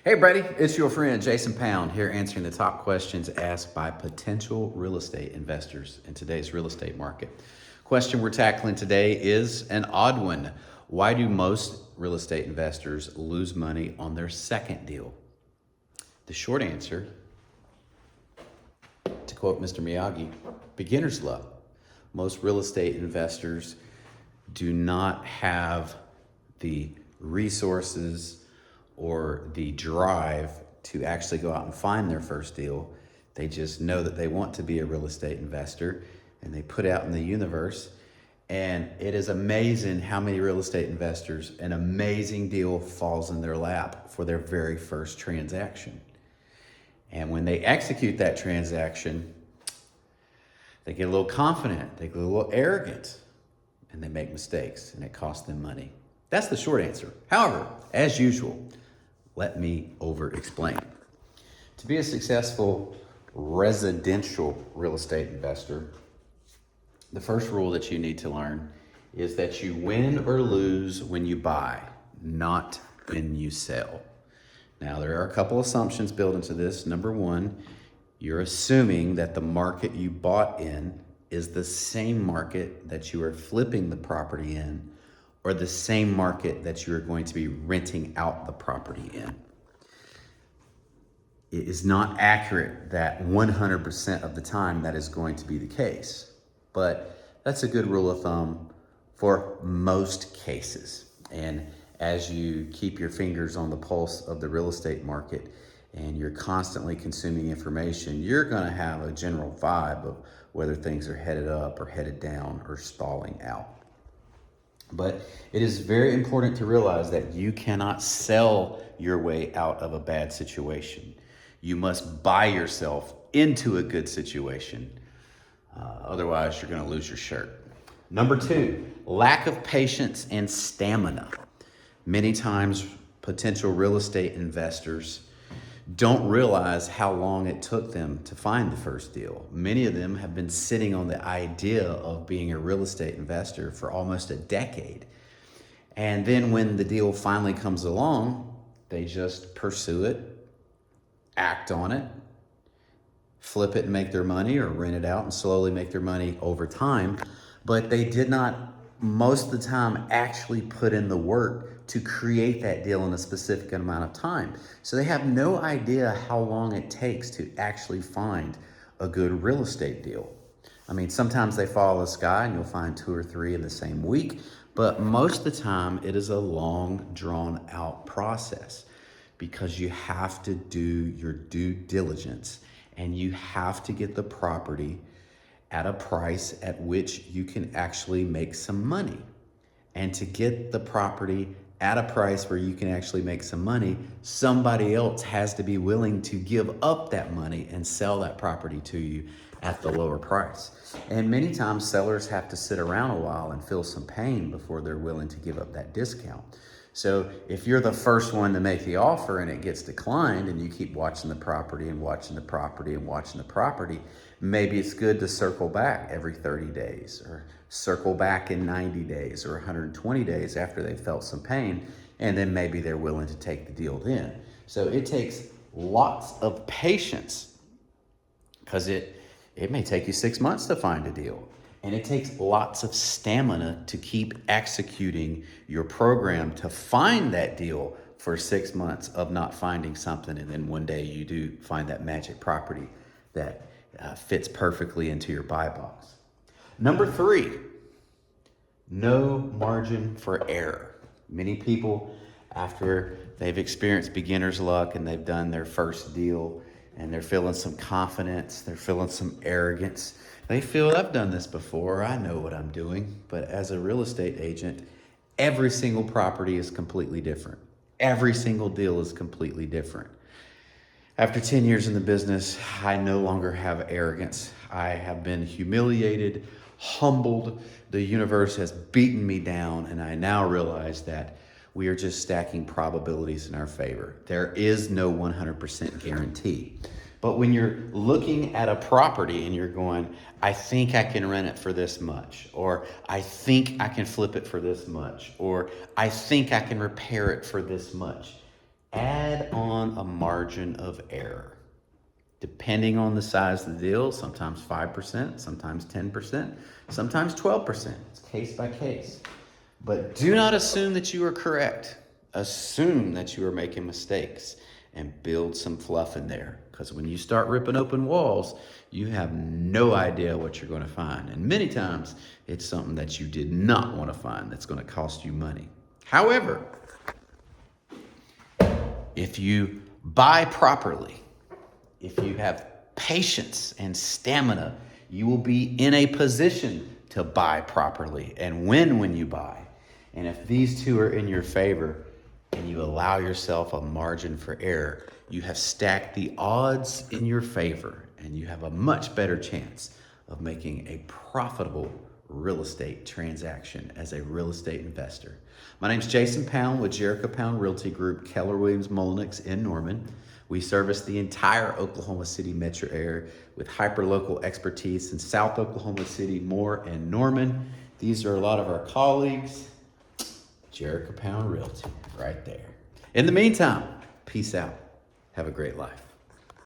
Hey, buddy, it's your friend Jason Pound here answering the top questions asked by potential real estate investors in today's real estate market. Question we're tackling today is an odd one. Why do most real estate investors lose money on their second deal? The short answer, to quote Mr. Miyagi, beginner's luck. Most real estate investors do not have the resources or the drive to actually go out and find their first deal. They just know that they want to be a real estate investor and they put out in the universe. And it is amazing how many real estate investors an amazing deal falls in their lap for their very first transaction. And when they execute that transaction, they get a little confident, they get a little arrogant, and they make mistakes, and it costs them money. That's the short answer. However, as usual, let me over-explain. To be a successful residential real estate investor, the first rule that you need to learn is that you win or lose when you buy, not when you sell. Now, there are a couple assumptions built into this. Number one, you're assuming that the market you bought in is the same market that you are flipping the property in, or the same market that you are going to be renting out the property in. It is not accurate that 100% of the time that is going to be the case, but that's a good rule of thumb for most cases. And as you keep your fingers on the pulse of the real estate market and you're constantly consuming information, you're gonna have a general vibe of whether things are headed up or headed down or stalling out. But it is very important to realize that you cannot sell your way out of a bad situation. You must buy yourself into a good situation. Otherwise, you're going to lose your shirt. Number two, lack of patience and stamina. Many times, potential real estate investors don't realize how long it took them to find the first deal. Many of them have been sitting on the idea of being a real estate investor for almost a decade. And then when the deal finally comes along, they just pursue it, act on it, flip it and make their money, or rent it out and slowly make their money over time. But they did not, most of the time, actually put in the work to create that deal in a specific amount of time. So they have no idea how long it takes to actually find a good real estate deal. I mean, sometimes they follow the sky and you'll find 2 or 3 in the same week, but most of the time it is a long, drawn out process because you have to do your due diligence and you have to get the property at a price at which you can actually make some money. And to get the property at a price where you can actually make some money, somebody else has to be willing to give up that money and sell that property to you at the lower price. And many times sellers have to sit around a while and feel some pain before they're willing to give up that discount. So if you're the first one to make the offer and it gets declined and you keep watching the property and watching the property and watching the property, maybe it's good to circle back every 30 days or circle back in 90 days or 120 days after they felt some pain, and then maybe they're willing to take the deal then. So it takes lots of patience because it may take you 6 months to find a deal. And it takes lots of stamina to keep executing your program to find that deal for 6 months of not finding something. And then one day you do find that magic property that fits perfectly into your buy box. Number 3, no margin for error. Many people, after they've experienced beginner's luck and they've done their first deal and they're feeling some confidence, they're feeling some arrogance, they feel, I've done this before, I know what I'm doing. But as a real estate agent, every single property is completely different. Every single deal is completely different. After 10 years in the business, I no longer have arrogance. I have been humiliated, humbled. The universe has beaten me down, and I now realize that we are just stacking probabilities in our favor. There is no 100% guarantee. But when you're looking at a property and you're going, I think I can rent it for this much, or I think I can flip it for this much, or I think I can repair it for this much, add on on a margin of error. Depending on the size of the deal, sometimes 5%, sometimes 10%, sometimes 12%. It's case by case. But do not assume that you are correct. Assume that you are making mistakes and build some fluff in there. Because when you start ripping open walls, you have no idea what you're going to find. And many times, it's something that you did not want to find that's going to cost you money. However, if you buy properly, if you have patience and stamina, you will be in a position to buy properly and win when you buy. And if these two are in your favor and you allow yourself a margin for error, you have stacked the odds in your favor and you have a much better chance of making a profitable real estate transaction as a real estate investor. My name's Jason Pound with Jerica Pound Realty Group, Keller Williams Mulinix in Norman. We service the entire Oklahoma City metro area with hyper-local expertise in South Oklahoma City, Moore, and Norman. These are a lot of our colleagues. Jerica Pound Realty, right there. In the meantime, peace out. Have a great life.